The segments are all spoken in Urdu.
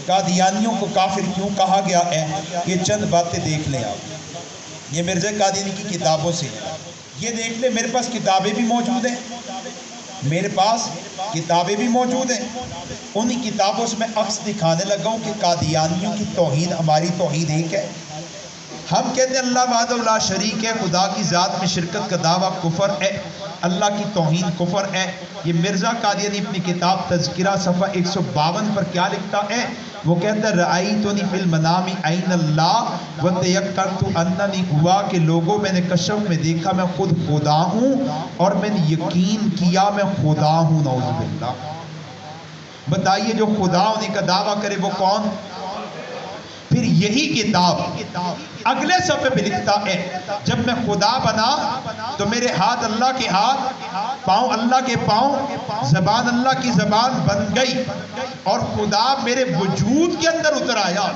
قادیانیوں کو کافر کیوں کہا گیا ہے؟ یہ چند باتیں دیکھ لیں آپ، یہ مرزا قادیانی کی کتابوں سے، یہ دیکھ لیں میرے پاس کتابیں بھی موجود ہیں، میرے پاس کتابیں بھی موجود ہیں، انہی کتابوں سے میں عکس دکھانے لگا ہوں کہ قادیانیوں کی توحید ہماری توحید ایک ہے۔ ہم کہتے ہیں اللہ وحدہ لا شریک ہے، خدا کی ذات میں شرکت کا دعویٰ کفر ہے، اللہ کی توہین کفر ہے۔ یہ مرزا قادیانی اپنی کتاب تذکرہ صفحہ 152 پر کیا لکھتا ہے؟ وہ کہتا ہے رأیتنی فی المنام عین اللہ وتیقنت اننی ہوا، کہ لوگوں میں نے کشف میں دیکھا میں خود خدا ہوں اور میں نے یقین کیا میں خدا ہوں۔ نعوذ باللہ۔ بتائیے جو خدا ہونے کا دعویٰ کرے وہ کون؟ پھر یہی کتاب اگلے صفحے پہ لکھتا ہے جب میں خدا بنا تو میرے ہاتھ اللہ کے ہاتھ، پاؤں اللہ کے پاؤں، زبان اللہ کی زبان بن گئی اور خدا میرے وجود کے اندر اتر آیا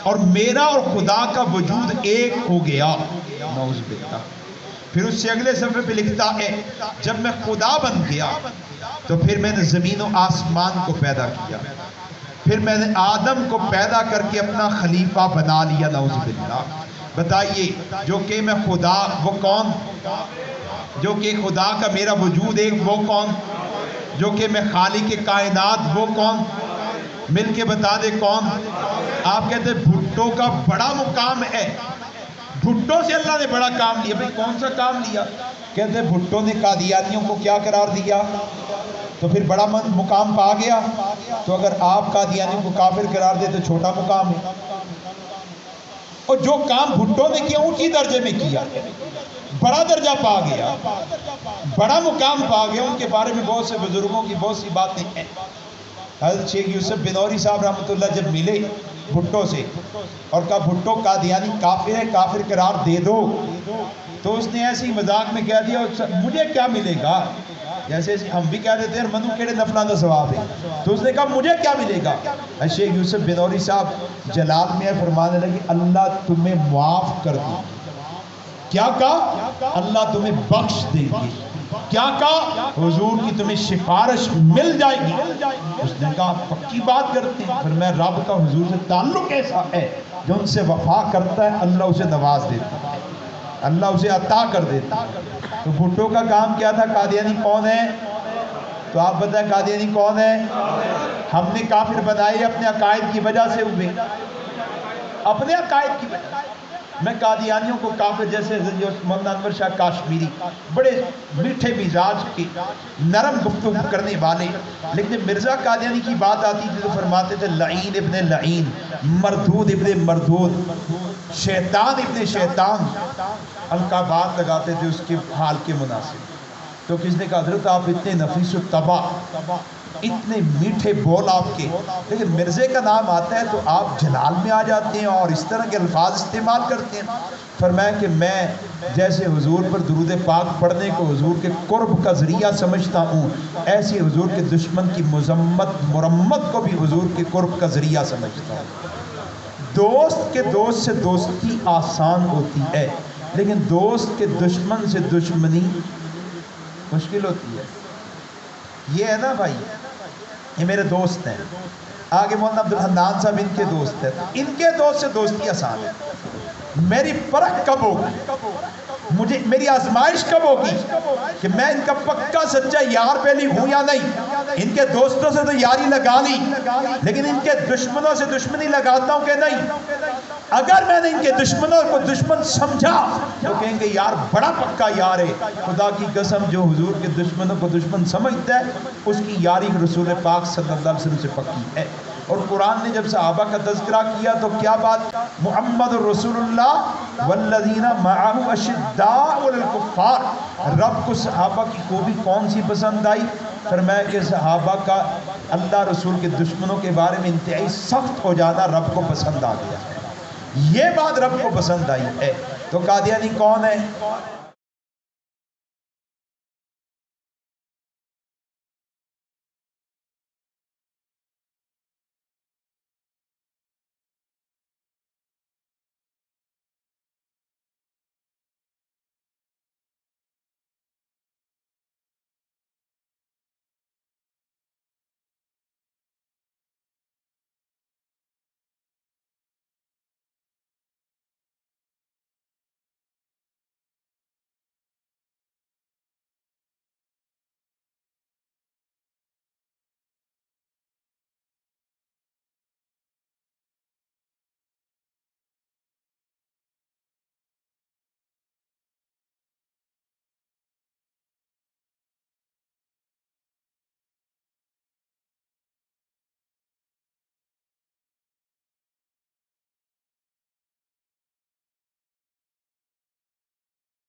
اور میرا اور خدا کا وجود ایک ہو گیا۔ نعوذ باللہ۔ پھر اس سے اگلے صفحے پہ لکھتا ہے جب میں خدا بن گیا تو پھر میں نے زمین و آسمان کو پیدا کیا، پھر میں نے آدم کو پیدا کر کے اپنا خلیفہ بنا لیا۔ نعوذ باللہ۔ بتائیے جو کہ میں خدا وہ کون؟ جو کہ خدا کا میرا وجود ایک وہ کون؟ جو کہ میں خالق کائنات وہ کون؟ مل کے بتا دے کون؟ آپ کہتے ہیں بھٹو کا بڑا مقام ہے، بھٹو سے اللہ نے بڑا کام لیا۔ بھئی کون سا کام لیا؟ کہتے ہیں بھٹو نے قادیانیوں کو کیا قرار دیا تو پھر بڑا مقام پا گیا۔ تو اگر آپ قادیانیوں کو کافر قرار دے تو چھوٹا مقام ہے، اور جو کام بھٹو نے کیا اونچی درجے میں کیا، بڑا درجہ پا گیا، بڑا مقام پا گیا۔ ان کے بارے میں بہت سے بزرگوں کی بہت سی باتیں ہیں۔ حضرت شیخ یوسف بنوری صاحب رحمۃ اللہ جب ملے بھٹو سے اور کہا بھٹو قادیانی کافر ہے، کافر قرار دے دو، تو اس نے ایسی مذاق میں کہہ دیا مجھے کیا ملے گا، جیسے ہم بھی کہہ دیتے ہیں منو کیڑے نفلاں دا ثواب ہے، تو اس نے کہا مجھے کیا ملے گا۔ شیخ یوسف بنوری صاحب جلال میں فرمانے لگے اللہ تمہیں معاف کر دے گی۔ کیا کہا؟ اللہ تمہیں بخش دے گی۔ کیا کہا؟ حضور کی تمہیں سفارش مل جائے گی۔ اس نے کہا پکی بات کرتے ہیں، پھر میں رب کا حضور سے تعلق ایسا ہے جو ان سے وفا کرتا ہے اللہ اسے نواز دیتا ہے، اللہ اسے عطا کر دیتا ہے۔ تو بھٹو کا کام کیا تھا؟ قادیانی کون ہے؟ تو آپ بتائیں قادیانی کون ہے؟ ہم نے کافر بنائے اپنے عقائد کی وجہ سے ہوئے، اپنے عقائد کی وجہ سے۔ میں قادیانیوں کو کافر جیسے مولانا انور شاہ کاشمیری بڑے میٹھے مزاج کے نرم گفتگو کرنے والے، لیکن مرزا قادیانی کی بات آتی تھی تو فرماتے تھے لعین ابن لعین، مردود ابن مردود، شیطان ابن شیطان، القابات لگاتے تھے اس کے حال کے مناسب۔ تو کس نے کہا حضرت آپ اتنے نفیس و طبع، اتنے میٹھے بول آپ کے، لیکن مرزے کا نام آتا ہے تو آپ جلال میں آ جاتے ہیں اور اس طرح کے الفاظ استعمال کرتے ہیں۔ فرمایا کہ میں جیسے حضور پر درود پاک پڑھنے کو حضور کے قرب کا ذریعہ سمجھتا ہوں، ایسی حضور کے دشمن کی مذمت مرمت کو بھی حضور کے قرب کا ذریعہ سمجھتا ہوں۔ دوست کے دوست سے دوستی آسان ہوتی ہے، لیکن دوست کے دشمن سے دشمنی مشکل ہوتی ہے۔ یہ ہے نا بھائی، یہ میرے دوست ہیں، آگے مولانا عبدالحنان صاحب ان کے دوست ہیں، ان کے دوست سے دوستی آسان ہے۔ میری پرکھ کب ہوگی، مجھے میری آزمائش کب ہوگی کہ میں ان کا پکا سچا یار پہلی ہوں یا نہیں۔ ان کے دوستوں سے تو یاری لگا لی، لیکن ان کے دشمنوں سے دشمنی لگاتا ہوں کہ نہیں۔ اگر میں نے ان کے دشمنوں کو دشمن سمجھا تو کہیں گے یار بڑا پکا یار ہے۔ خدا کی قسم جو حضور کے دشمنوں کو دشمن سمجھتا ہے اس کی یاری رسول پاک صلی اللہ علیہ وسلم سے پکی ہے۔ اور قرآن نے جب صحابہ کا تذکرہ کیا تو کیا بات؟ محمد رسول اللہ والذین معہ اشداء علی الکفار۔ رب کو صحابہ کی خوبی کون سی پسند آئی؟ فرمایا کہ صحابہ کا اللہ رسول کے دشمنوں کے بارے میں انتہائی سخت ہو جانا رب کو پسند آ گیا، یہ بات رب کو پسند آئی ہے۔ تو قادیانی کون ہے؟